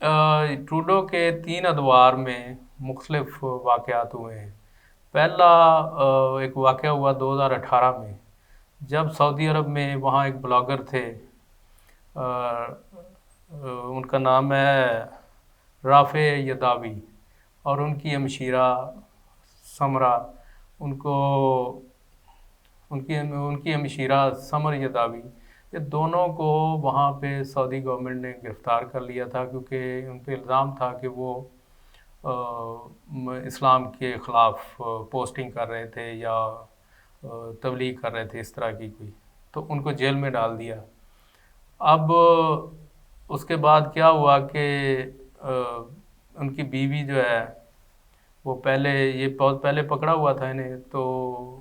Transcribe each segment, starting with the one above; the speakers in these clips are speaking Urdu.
ٹروڈو کے 3 ادوار میں مختلف واقعات ہوئے ہیں۔ پہلا ایک واقعہ ہوا 2018 میں، جب سعودی عرب میں وہاں ایک بلاگر تھے، ان کا نام ہے رافع یداوی، اور ان کی ہمشیرہ سمرہ، ان کی ہمشیرہ سمر یداوی، یہ دونوں کو وہاں پہ سعودی گورنمنٹ نے گرفتار کر لیا تھا، کیونکہ ان پہ الزام تھا کہ وہ اسلام کے خلاف پوسٹنگ کر رہے تھے یا تبلیغ کر رہے تھے، اس طرح کی کوئی، تو ان کو جیل میں ڈال دیا۔ اب اس کے بعد کیا ہوا کہ ان کی بیوی جو ہے وہ یہ بہت پہلے پکڑا ہوا تھا انہیں، تو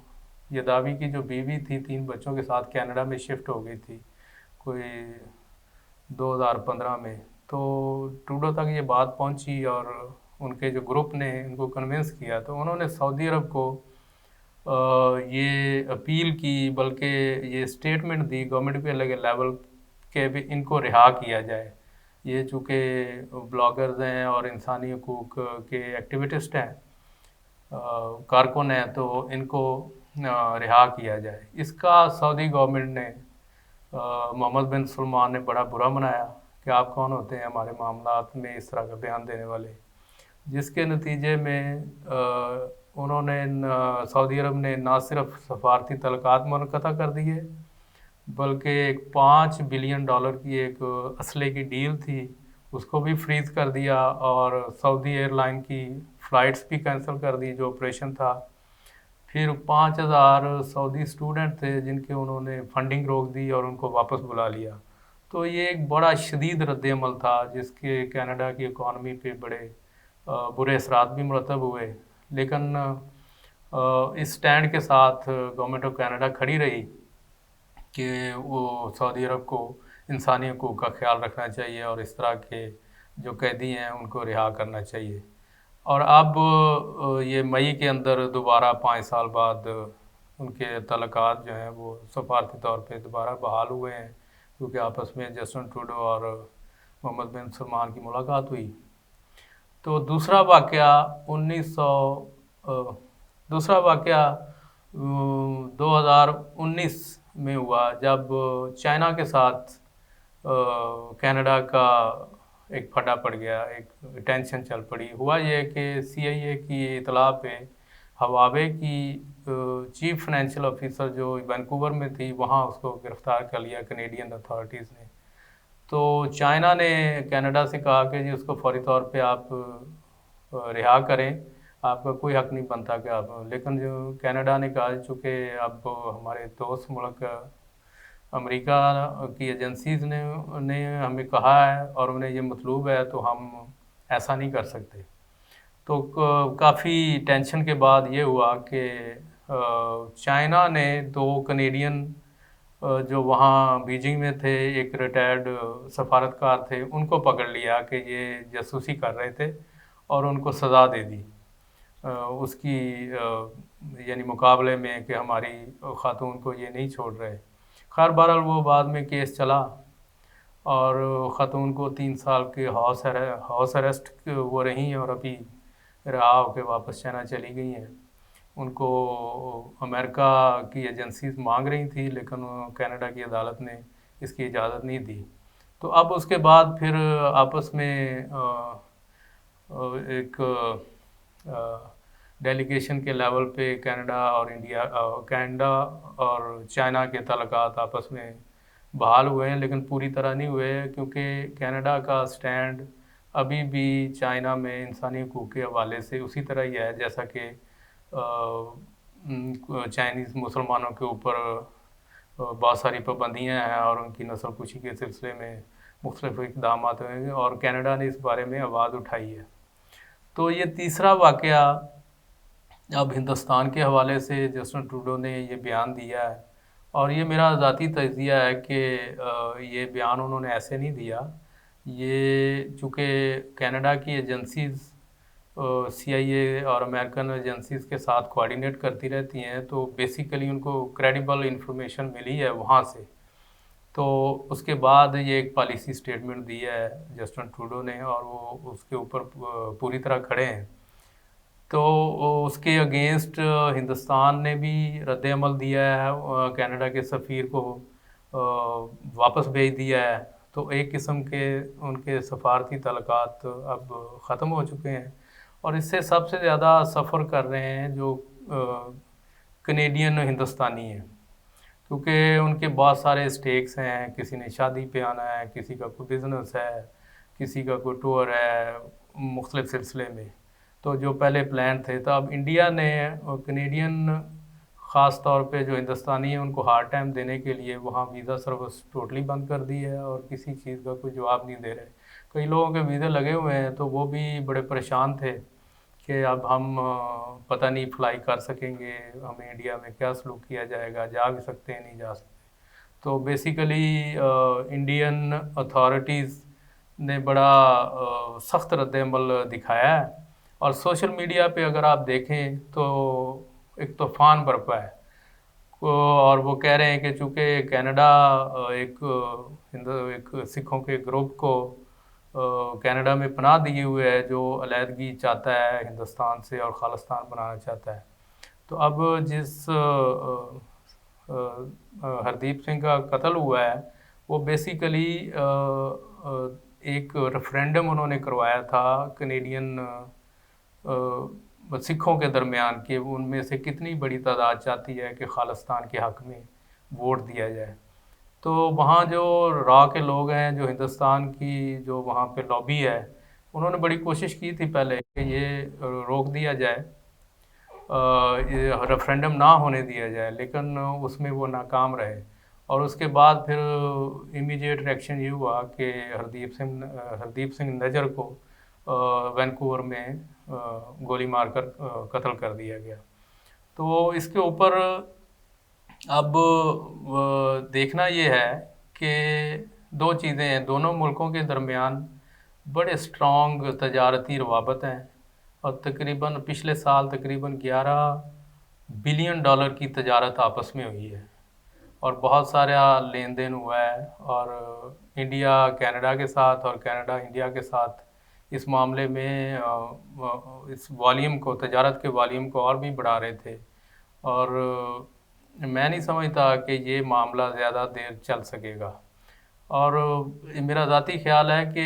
یداوی کی جو بیوی تھی 3 بچوں کے ساتھ کینیڈا میں شفٹ ہو گئی تھی کوئی 2015 میں۔ تو ٹروڈو تک یہ بات پہنچی اور ان کے جو گروپ نے ان کو کنونس کیا، تو انہوں نے سعودی عرب کو یہ اپیل کی، بلکہ یہ اسٹیٹمنٹ دی گورنمنٹ کے لیول کہ بھی ان کو رہا کیا جائے۔ یہ چونکہ بلاگرز ہیں اور انسانی حقوق کے ایکٹیویسٹ ہیں، کارکن ہیں، تو ان کو رہا کیا جائے۔ اس کا سعودی گورنمنٹ نے محمد بن سلمان نے بڑا برا منایا کہ آپ کون ہوتے ہیں ہمارے معاملات میں اس طرح کا بیان دینے والے، جس کے نتیجے میں انہوں نے سعودی عرب نے نہ صرف سفارتی تعلقات منقطع کر دیے، بلکہ ایک $5 بلین کی ایک اسلحے کی ڈیل تھی اس کو بھی فریز کر دیا، اور سعودی ایئر لائن کی فلائٹس بھی کینسل کر دی جو آپریشن تھا۔ پھر 5000 سعودی اسٹوڈنٹ تھے جن کے انہوں نے فنڈنگ روک دی اور ان کو واپس بلا لیا۔ تو یہ ایک بڑا شدید رد عمل تھا جس کے کینیڈا کی اکانومی پہ بڑے برے اثرات بھی مرتب ہوئے، لیکن اس سٹینڈ کے ساتھ گورنمنٹ آف کینیڈا کھڑی رہی کہ وہ سعودی عرب کو انسانی حقوق کا خیال رکھنا چاہیے اور اس طرح کے جو قیدی ہیں ان کو رہا کرنا چاہیے۔ اور اب یہ مئی کے اندر دوبارہ 5 سال بعد ان کے تعلقات جو ہیں وہ سفارتی طور پہ دوبارہ بحال ہوئے ہیں، کیونکہ آپس میں جسٹن ٹروڈو اور محمد بن سلمان کی ملاقات ہوئی۔ تو دوسرا واقعہ 2019 میں ہوا، جب چائنا کے ساتھ کینیڈا کا ایک پھڈا پڑ گیا، ایک ٹینشن چل پڑی۔ ہوا یہ کہ CIA کی اطلاع پہ ہواوے کی چیف فائنینشیل آفیسر جو وینکوور میں تھی، وہاں اس کو گرفتار کر لیا کینیڈین اتھارٹیز نے۔ تو چائنا نے کینیڈا سے کہا کہ جی اس کو فوری طور پہ آپ رہا کریں، آپ کا کوئی حق نہیں بنتا کہ آپ، لیکن جو کینیڈا نے کہا چونکہ اب ہمارے دوست ملک امریکہ کی ایجنسیز نے ہمیں کہا ہے اور انہیں یہ مطلوب ہے، تو ہم ایسا نہیں کر سکتے۔ تو کافی ٹینشن کے بعد یہ ہوا کہ چائنا نے 2 کنیڈین جو وہاں بیجنگ میں تھے، ایک ریٹائرڈ سفارتکار تھے، ان کو پکڑ لیا کہ یہ جاسوسی کر رہے تھے اور ان کو سزا دے دی اس کی یعنی مقابلے میں کہ ہماری خاتون کو یہ نہیں چھوڑ رہے۔ خیر بہرحال وہ بعد میں کیس چلا اور خاتون کو 3 سال کے ہاؤس اریسٹ وہ رہیں اور ابھی رہا ہو کے واپس چائنا چلی گئی ہیں۔ ان کو امریکہ کی ایجنسیز مانگ رہی تھی، لیکن کینیڈا کی عدالت نے اس کی اجازت نہیں دی۔ تو اب اس کے بعد پھر آپس میں ایک ڈیلیگیشن کے لیول پہ کینیڈا اور چائنا کے تعلقات آپس میں بحال ہوئے ہیں، لیکن پوری طرح نہیں ہوئے، کیونکہ کینیڈا کا سٹینڈ ابھی بھی چائنا میں انسانی حقوق کے حوالے سے اسی طرح ہی ہے جیسا کہ چائنیز مسلمانوں کے اوپر بہت ساری پابندیاں ہیں اور ان کی نسل کشی کے سلسلے میں مختلف اقدامات ہوئے، اور کینیڈا نے اس بارے میں آواز اٹھائی ہے۔ تو یہ تیسرا واقعہ اب ہندوستان کے حوالے سے جسٹن ٹروڈو نے یہ بیان دیا ہے، اور یہ میرا ذاتی تجزیہ ہے کہ یہ بیان انہوں نے ایسے نہیں دیا، یہ چونکہ کینیڈا کی ایجنسیز CIA اور امریکن ایجنسیز کے ساتھ کوآرڈینیٹ کرتی رہتی ہیں، تو بیسیکلی ان کو کریڈیبل انفارمیشن ملی ہے وہاں سے۔ تو اس کے بعد یہ ایک پالیسی سٹیٹمنٹ دی ہے جسٹن ٹروڈو نے، اور وہ اس کے اوپر پوری طرح کھڑے ہیں۔ تو اس کے اگینسٹ ہندوستان نے بھی رد عمل دیا ہے، کینیڈا کے سفیر کو واپس بھیج دیا ہے۔ تو ایک قسم کے ان کے سفارتی تعلقات اب ختم ہو چکے ہیں، اور اس سے سب سے زیادہ سفر کر رہے ہیں جو کنیڈین ہندوستانی ہیں، کیونکہ ان کے بہت سارے اسٹیکس ہیں، کسی نے شادی پہ آنا ہے، کسی کا کوئی بزنس ہے، کسی کا کوئی ٹور ہے، مختلف سلسلے میں۔ تو جو پہلے پلان تھے، تو اب انڈیا نے کنیڈین خاص طور پہ جو ہندوستانی ہیں ان کو ہارڈ ٹائم دینے کے لیے وہاں ویزا سروس ٹوٹلی بند کر دی ہے، اور کسی چیز کا کوئی جواب نہیں دے رہے۔ کئی لوگوں کے ویزے لگے ہوئے ہیں، تو وہ بھی بڑے پریشان تھے کہ اب ہم پتہ نہیں فلائی کر سکیں گے، ہمیں انڈیا میں کیا سلوک کیا جائے گا، جا بھی سکتے ہیں نہیں جا سکتے۔ تو بیسیکلی انڈین اتھارٹیز نے بڑا سخت رد عمل دکھایا ہے، اور سوشل میڈیا پہ اگر آپ دیکھیں تو ایک طوفان برپا ہے، اور وہ کہہ رہے ہیں کہ چونکہ کینیڈا ایک سکھوں کے گروپ کو کینیڈا میں پناہ دیے ہوئے ہے، جو علیحدگی چاہتا ہے ہندوستان سے اور خالصتان بنانا چاہتا ہے۔ تو اب جس ہردیپ سنگھ کا قتل ہوا ہے، وہ بیسیکلی ایک ریفرینڈم انہوں نے کروایا تھا کنیڈین سکھوں کے درمیان کہ ان میں سے کتنی بڑی تعداد چاہتی ہے کہ خالصتان کے حق میں ووٹ دیا جائے۔ تو وہاں جو را کے لوگ ہیں، جو ہندوستان کی جو وہاں پہ لابی ہے، انہوں نے بڑی کوشش کی تھی پہلے کہ یہ روک دیا جائے، ریفرینڈم نہ ہونے دیا جائے، لیکن اس میں وہ ناکام رہے۔ اور اس کے بعد پھر امیڈیٹ ریئیکشن یہ ہوا کہ ہردیپ سنگھ نجر کو وینکوور میں گولی مار کر قتل کر دیا گیا۔ تو اس کے اوپر اب دیکھنا یہ ہے کہ دو چیزیں ہیں، دونوں ملکوں کے درمیان بڑے اسٹرانگ تجارتی روابط ہیں، اور تقریباً پچھلے سال تقریباً $11 بلین کی تجارت آپس میں ہوئی ہے، اور بہت سارا لین دین ہوا ہے، اور انڈیا کینیڈا کے ساتھ اور کینیڈا انڈیا کے ساتھ اس معاملے میں اس والیوم کو، تجارت کے والیوم کو اور بھی بڑھا رہے تھے، اور میں نہیں سمجھتا کہ یہ معاملہ زیادہ دیر چل سکے گا۔ اور میرا ذاتی خیال ہے کہ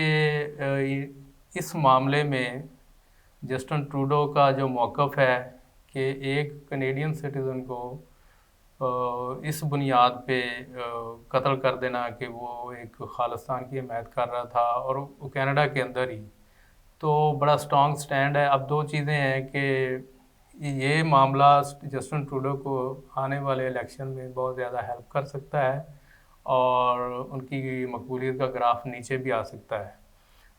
اس معاملے میں جسٹن ٹروڈو کا جو موقف ہے کہ ایک کنیڈین سٹیزن کو اس بنیاد پہ قتل کر دینا کہ وہ ایک خالصتان کی حمایت کر رہا تھا، اور وہ کینیڈا کے اندر ہی، تو بڑا اسٹرانگ سٹینڈ ہے۔ اب دو چیزیں ہیں کہ یہ معاملہ جسٹن ٹروڈو کو آنے والے الیکشن میں بہت زیادہ ہیلپ کر سکتا ہے، اور ان کی مقبولیت کا گراف نیچے بھی آ سکتا ہے،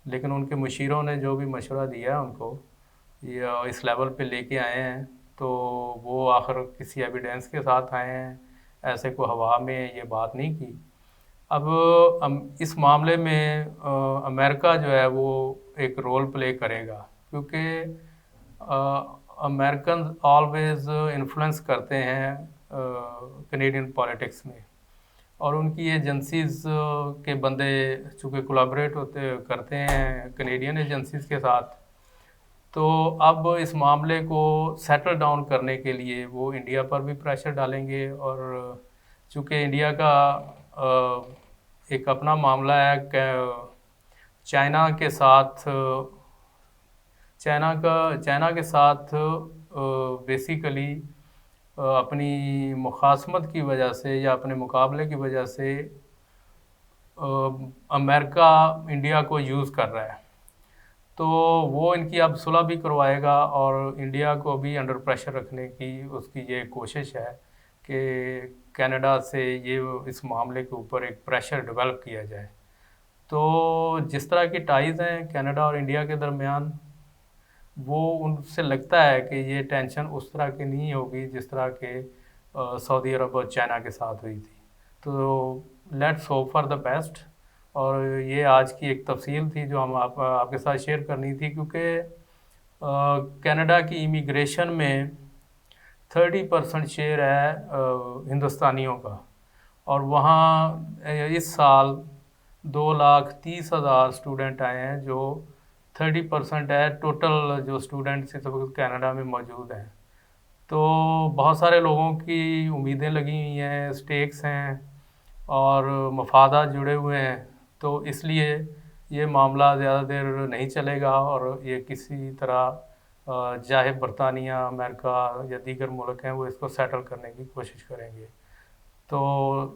لیکن ان کے مشیروں نے جو بھی مشورہ دیا ہے ان کو، یہ اس لیول پہ لے کے آئے ہیں، تو وہ آخر کسی ایویڈنس کے ساتھ آئے ہیں، ایسے کو ہوا میں یہ بات نہیں کی۔ اب اس معاملے میں امریکہ جو ہے وہ ایک رول پلے کرے گا، کیونکہ امریکنز آلویز انفلوئنس کرتے ہیں کنیڈین پولیٹکس میں، اور ان کی ایجنسیز کے بندے چونکہ کولابریٹ کرتے ہیں کنیڈین ایجنسیز کے ساتھ، تو اب اس معاملے کو سیٹل ڈاؤن کرنے کے لیے وہ انڈیا پر بھی پریشر ڈالیں گے، اور چونکہ انڈیا کا ایک اپنا معاملہ ہے کہ چائنا کے ساتھ بیسیکلی اپنی مخاصمت کی وجہ سے یا اپنے مقابلے کی وجہ سے امریکہ انڈیا کو یوز کر رہا ہے، تو وہ ان کی اب صلح بھی کروائے گا، اور انڈیا کو بھی انڈر پریشر رکھنے کی اس کی یہ کوشش ہے کہ کینیڈا سے یہ اس معاملے کے اوپر ایک پریشر ڈیولپ کیا جائے۔ تو جس طرح کی ٹائز ہیں کینیڈا اور انڈیا کے درمیان، وہ ان سے لگتا ہے کہ یہ ٹینشن اس طرح کی نہیں ہوگی جس طرح کہ سعودی عرب اور چائنا کے ساتھ ہوئی تھی۔ تو let's hope for the best, اور یہ آج کی ایک تفصیل تھی جو ہم آپ کے ساتھ شیئر کرنی تھی، کیونکہ کینیڈا کی امیگریشن میں 30% شیئر ہے ہندوستانیوں کا، اور وہاں اس سال 2,30,000 اسٹوڈنٹ آئے ہیں، جو 30% ہے ٹوٹل جو اسٹوڈنٹس اس وقت کینیڈا میں موجود ہیں۔ تو بہت سارے لوگوں کی امیدیں لگی ہوئی ہیں، اسٹیکس ہیں اور مفادات جڑے ہوئے ہیں، تو اس لیے یہ معاملہ زیادہ دیر نہیں چلے گا اور یہ کسی طرح چاہے برطانیہ، امریکہ یا دیگر ملک ہیں وہ اس کو سیٹل کرنے کی کوشش کریں گے۔ تو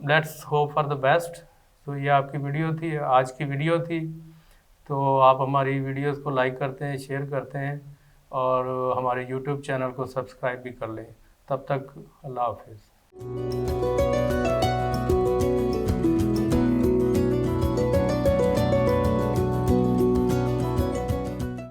let's hope for the best. تو یہ آپ کی ویڈیو تھی، آج کی ویڈیو تھی۔ تو آپ ہماری ویڈیوز کو لائک کرتے ہیں، شیئر کرتے ہیں اور ہمارے یوٹیوب چینل کو سبسکرائب بھی کر لیں۔ تب تک اللہ حافظ۔